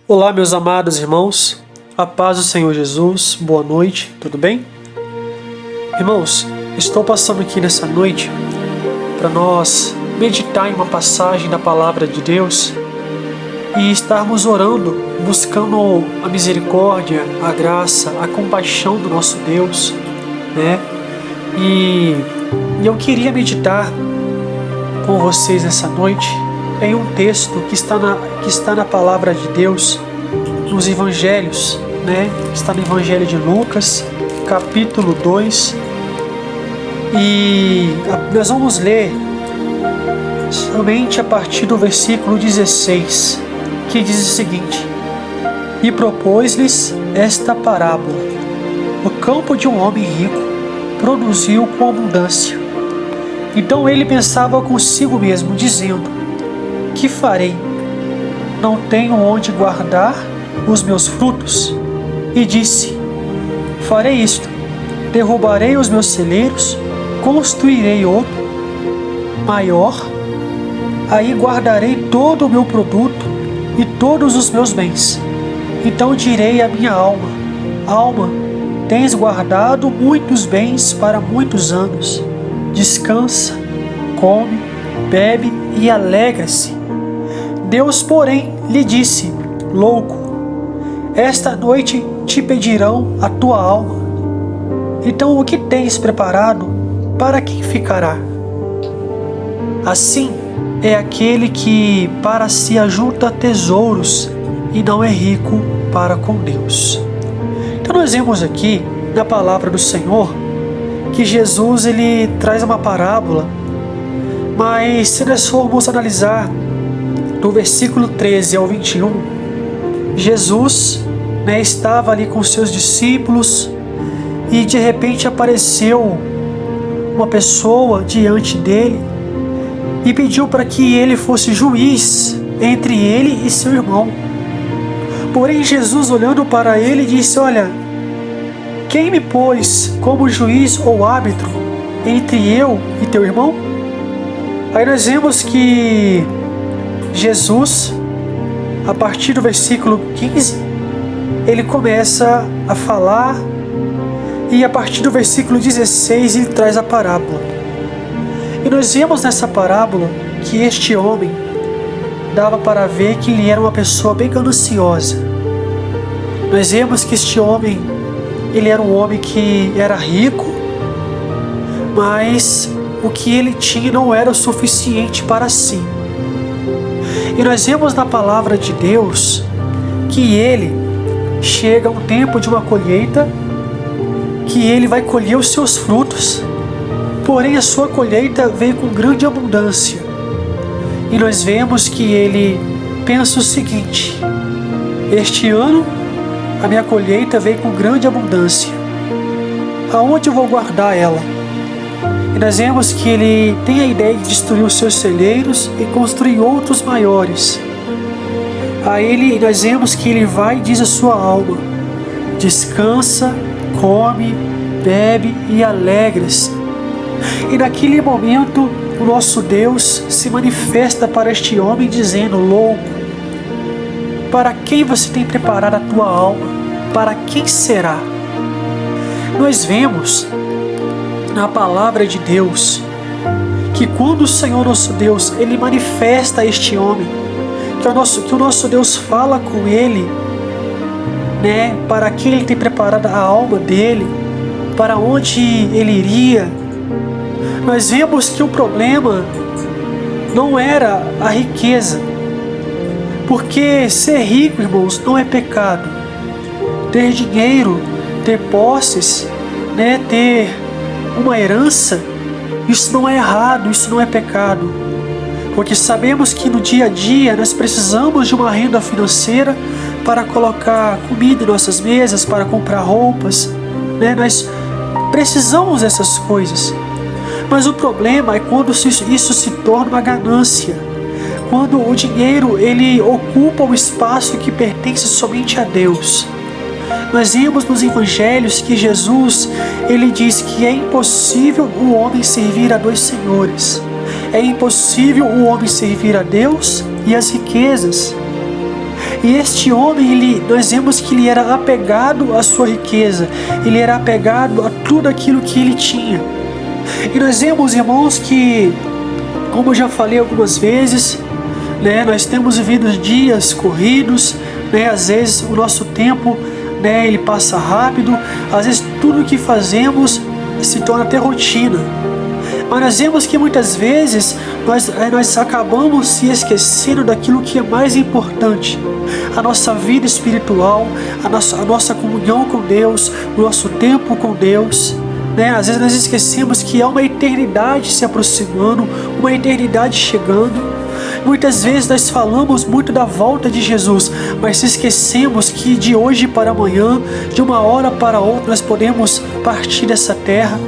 Olá, meus amados irmãos, a paz do Senhor Jesus, boa noite, tudo bem? Irmãos, estou passando aqui nessa noite para nós meditar em uma passagem da Palavra de Deus e estarmos orando, buscando a misericórdia, a graça, a compaixão do nosso Deus, né? E eu queria meditar com vocês nessa noite em um texto que está na Palavra de Deus, nos Evangelhos, né? Está no Evangelho de Lucas, capítulo 2. E nós vamos ler somente a partir do versículo 16, que diz o seguinte: E propôs-lhes esta parábola: O campo de um homem rico produziu com abundância. Então ele pensava consigo mesmo, dizendo: Que farei? Não tenho onde guardar os meus frutos. E disse: Farei isto: derrubarei os meus celeiros, construirei outro maior, aí guardarei todo o meu produto e todos os meus bens. Então direi à minha alma: Alma, tens guardado muitos bens para muitos anos. Descansa, come, bebe e alegra-se. Deus, porém, lhe disse: Louco, esta noite te pedirão a tua alma. Então o que tens preparado, para quem ficará? Assim é aquele que para si ajunta tesouros e não é rico para com Deus. Então nós vemos aqui na palavra do Senhor que Jesus ele traz uma parábola, mas se nós formos analisar do versículo 13 ao 21, Jesus, estava ali com seus discípulos e de repente apareceu uma pessoa diante dele e pediu para que ele fosse juiz entre ele e seu irmão. Porém Jesus, olhando para ele, disse: Olha, quem me pôs como juiz ou árbitro entre eu e teu irmão? Aí nós vemos que Jesus, a partir do versículo 15, ele começa a falar, e a partir do versículo 16 ele traz a parábola. E nós vemos nessa parábola que este homem dava para ver que ele era uma pessoa bem gananciosa. Nós vemos que este homem, ele era um homem que era rico, mas o que ele tinha não era o suficiente para si. E nós vemos na palavra de Deus que ele chega a um tempo de uma colheita, que ele vai colher os seus frutos, porém a sua colheita veio com grande abundância. E nós vemos que ele pensa o seguinte: este ano a minha colheita veio com grande abundância, aonde eu vou guardar ela? E nós vemos que ele tem a ideia de destruir os seus celeiros e construir outros maiores. Aí nós vemos que ele vai e diz à sua alma: descansa, come, bebe e alegra-se. E naquele momento o nosso Deus se manifesta para este homem dizendo: Louco, para quem você tem preparado a tua alma? Para quem será? Nós vemos na palavra de Deus que quando o Senhor nosso Deus ele manifesta a este homem, que o nosso Deus fala com ele, para que ele tem preparado a alma dele, para onde ele iria. Nós vemos que o problema não era a riqueza, porque ser rico, irmãos, não é pecado. Ter dinheiro, ter posses, ter uma herança, isso não é errado, isso não é pecado. Porque sabemos que no dia a dia nós precisamos de uma renda financeira para colocar comida em nossas mesas, para comprar roupas, Nós precisamos dessas coisas. Mas o problema é quando isso se torna uma ganância, quando o dinheiro ele ocupa o espaço que pertence somente a Deus. Nós vimos nos Evangelhos que Jesus ele diz que é impossível o homem servir a dois senhores. É impossível o homem servir a Deus e as riquezas. E este homem, nós vemos que ele era apegado à sua riqueza, ele era apegado a tudo aquilo que ele tinha. E nós vemos, irmãos, que, como eu já falei algumas vezes, nós temos vivido dias corridos, às vezes o nosso tempo, ele passa rápido, às vezes tudo o que fazemos se torna até rotina. Mas nós vemos que muitas vezes nós acabamos se esquecendo daquilo que é mais importante: a nossa vida espiritual, a nossa comunhão com Deus, o nosso tempo com Deus. Às vezes nós esquecemos que há uma eternidade se aproximando, uma eternidade chegando. Muitas vezes nós falamos muito da volta de Jesus, mas se esquecemos que de hoje para amanhã, de uma hora para outra, nós podemos partir dessa terra.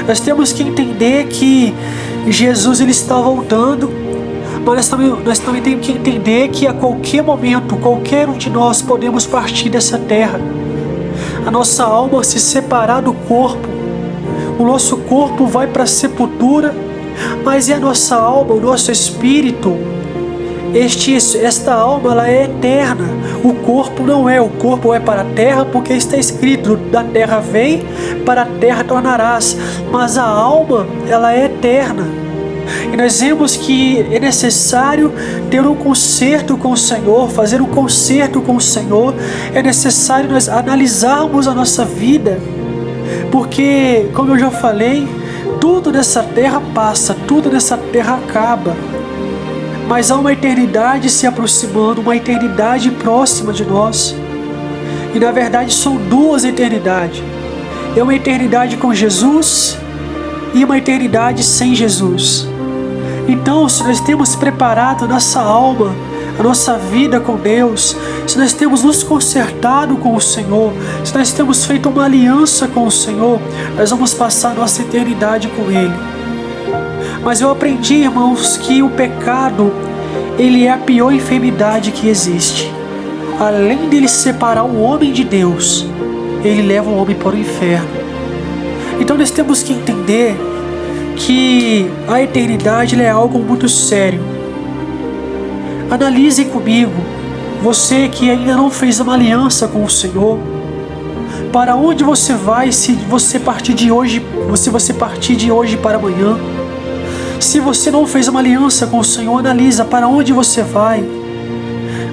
Nós temos que entender que Jesus ele está voltando, mas nós também temos que entender que a qualquer momento, qualquer um de nós podemos partir dessa terra. A nossa alma se separar do corpo, o nosso corpo vai para a sepultura, mas é a nossa alma, o nosso espírito, esta alma ela é eterna. O corpo não é, o corpo é para a terra, porque está escrito: da terra vem, para a terra tornarás. Mas a alma ela é eterna. E nós vemos que é necessário ter um concerto com o Senhor, fazer um concerto com o Senhor. É necessário nós analisarmos a nossa vida, porque, como eu já falei, tudo nessa terra passa, tudo nessa terra acaba. Mas há uma eternidade se aproximando, uma eternidade próxima de nós. E na verdade são duas eternidades. É uma eternidade com Jesus e uma eternidade sem Jesus. Então, se nós temos preparado a nossa alma, a nossa vida com Deus, se nós temos nos consertado com o Senhor, se nós temos feito uma aliança com o Senhor, nós vamos passar nossa eternidade com Ele. Mas eu aprendi, irmãos, que o pecado, ele é a pior enfermidade que existe. Além dele separar o homem de Deus, ele leva o homem para o inferno. Então nós temos que entender que a eternidade é algo muito sério. Analise comigo, você que ainda não fez uma aliança com o Senhor, para onde você vai se você partir de hoje, se você partir de hoje para amanhã? Se você não fez uma aliança com o Senhor, analisa para onde você vai.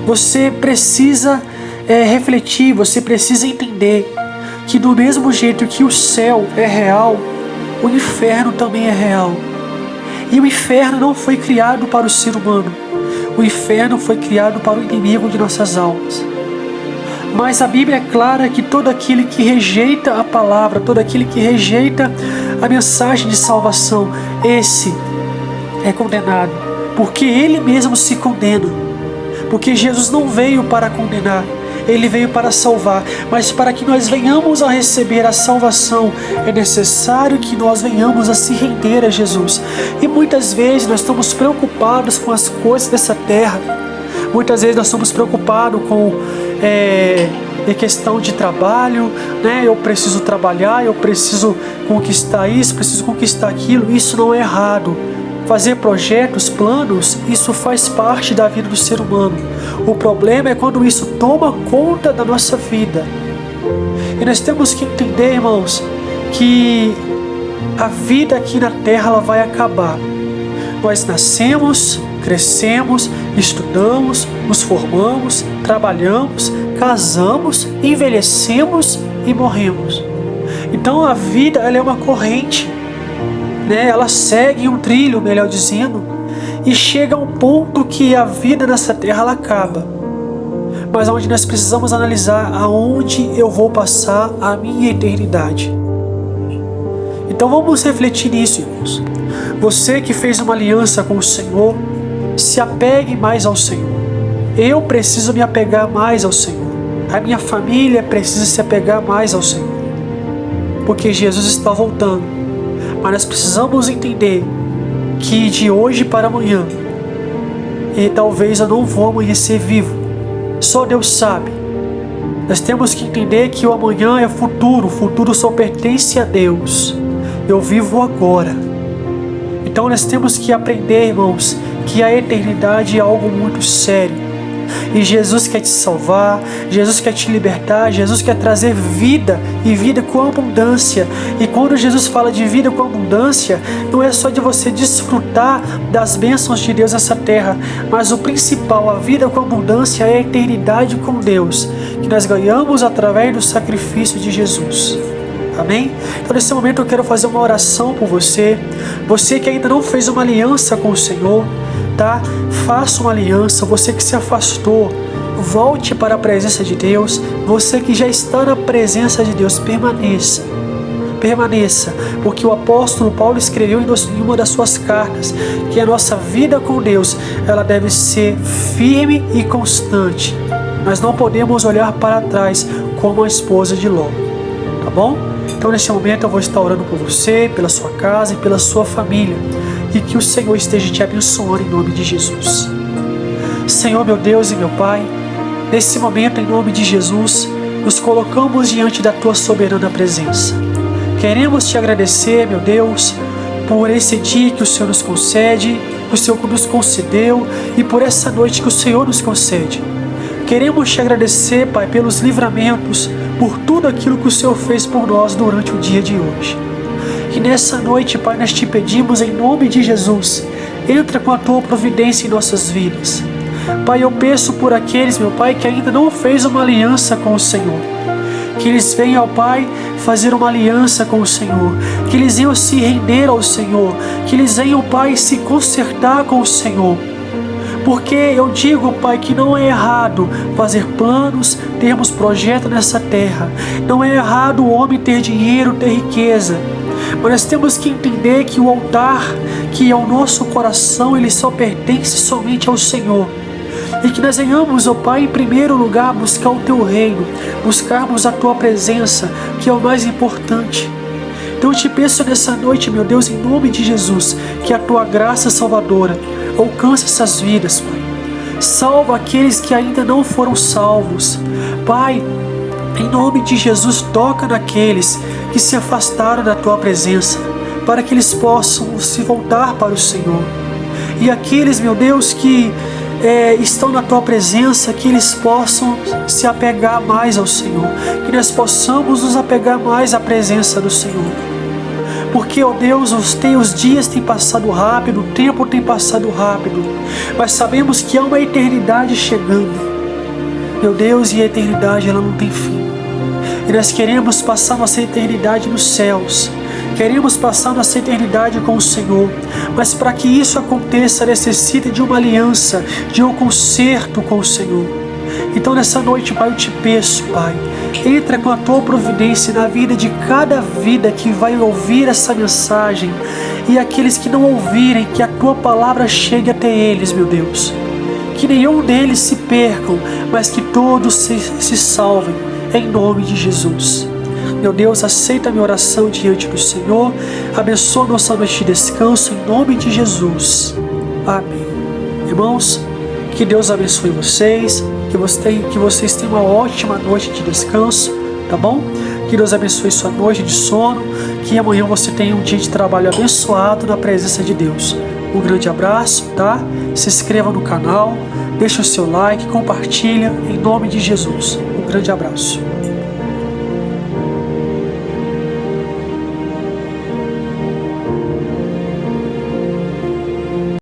Você precisa refletir, você precisa entender que do mesmo jeito que o céu é real, o inferno também é real. E o inferno não foi criado para o ser humano. O inferno foi criado para o inimigo de nossas almas. Mas a Bíblia é clara que todo aquele que rejeita a palavra, todo aquele que rejeita a mensagem de salvação, esse é condenado, porque ele mesmo se condena. Porque Jesus não veio para condenar, ele veio para salvar. Mas para que nós venhamos a receber a salvação, é necessário que nós venhamos a se render a Jesus. E muitas vezes nós estamos preocupados com as coisas dessa terra. Muitas vezes nós estamos preocupados com em questão de trabalho, eu preciso trabalhar, eu preciso conquistar isso, preciso conquistar aquilo. Isso não é errado. Fazer projetos, planos, isso faz parte da vida do ser humano. O problema é quando isso toma conta da nossa vida. E nós temos que entender, irmãos, que a vida aqui na terra ela vai acabar. Nós nascemos, crescemos, estudamos, nos formamos, trabalhamos, casamos, envelhecemos e morremos. Então a vida ela é uma corrente. Ela segue um trilho, melhor dizendo, e chega a um ponto que a vida nessa terra ela acaba. Mas onde nós precisamos analisar aonde eu vou passar a minha eternidade. Então vamos refletir nisso, irmãos. Você que fez uma aliança com o Senhor, se apegue mais ao Senhor. Eu preciso me apegar mais ao Senhor. A minha família precisa se apegar mais ao Senhor. Porque Jesus está voltando. Mas nós precisamos entender que de hoje para amanhã, e talvez eu não vou amanhecer vivo, só Deus sabe. Nós temos que entender que o amanhã é futuro, o futuro só pertence a Deus. Eu vivo agora. Então nós temos que aprender, irmãos, que a eternidade é algo muito sério. E Jesus quer te salvar, Jesus quer te libertar, Jesus quer trazer vida e vida com abundância. E quando Jesus fala de vida com abundância, não é só de você desfrutar das bênçãos de Deus nessa terra, mas o principal, a vida com abundância, é a eternidade com Deus, que nós ganhamos através do sacrifício de Jesus. Amém? Então nesse momento eu quero fazer uma oração por você. Você que ainda não fez uma aliança com o Senhor, tá? Faça uma aliança. Você que se afastou, volte para a presença de Deus. Você que já está na presença de Deus, permaneça. Permaneça, porque o apóstolo Paulo escreveu em uma das suas cartas que a nossa vida com Deus, ela deve ser firme e constante. Nós não podemos olhar para trás como a esposa de Ló, tá bom? Então neste momento eu vou estar orando por você, pela sua casa e pela sua família, e que o Senhor esteja te abençoando em nome de Jesus. Senhor, meu Deus e meu Pai, nesse momento, em nome de Jesus, nos colocamos diante da tua soberana presença. Queremos te agradecer, meu Deus, por esse dia que o Senhor nos concede, que o Senhor nos concedeu, e por essa noite que o Senhor nos concede. Queremos te agradecer, Pai, pelos livramentos, por tudo aquilo que o Senhor fez por nós durante o dia de hoje. E nessa noite, Pai, nós te pedimos em nome de Jesus, entra com a tua providência em nossas vidas. Pai, eu peço por aqueles, meu Pai, que ainda não fez uma aliança com o Senhor, que eles venham, ó Pai, fazer uma aliança com o Senhor, que eles venham se render ao Senhor, que eles venham, Pai, se consertar com o Senhor. Porque eu digo, Pai, que não é errado fazer planos, termos projeto nessa terra. Não é errado o homem ter dinheiro, ter riqueza. Mas nós temos que entender que o altar, que é o nosso coração, ele só pertence somente ao Senhor. E que nós venhamos, ó Pai, em primeiro lugar, buscar o Teu reino, buscarmos a Tua presença, que é o mais importante. Então eu te peço nessa noite, meu Deus, em nome de Jesus, que a Tua graça salvadora alcance essas vidas, Pai. Salva aqueles que ainda não foram salvos. Pai, em nome de Jesus, toca naqueles que se afastaram da Tua presença, para que eles possam se voltar para o Senhor. E aqueles, meu Deus, que estão na Tua presença, que eles possam se apegar mais ao Senhor, que nós possamos nos apegar mais à presença do Senhor. Porque, ó Deus, os dias têm passado rápido, o tempo tem passado rápido, mas sabemos que há uma eternidade chegando, meu Deus, e a eternidade ela não tem fim. E nós queremos passar nossa eternidade nos céus, queremos passar nossa eternidade com o Senhor, mas para que isso aconteça necessita de uma aliança, de um concerto com o Senhor. Então nessa noite, Pai, eu te peço, Pai, entra com a Tua providência na vida de cada vida que vai ouvir essa mensagem, e aqueles que não ouvirem, que a Tua palavra chegue até eles, meu Deus. Que nenhum deles se percam, mas que todos se salvem, em nome de Jesus. Meu Deus, aceita a minha oração diante do Senhor, abençoa nossa noite de descanso, em nome de Jesus. Amém. Irmãos, que Deus abençoe vocês, que vocês tenham uma ótima noite de descanso, tá bom? Que Deus abençoe sua noite de sono, que amanhã você tenha um dia de trabalho abençoado na presença de Deus. Um grande abraço, tá? Se inscreva no canal, deixa o seu like, compartilha, em nome de Jesus. Um grande abraço.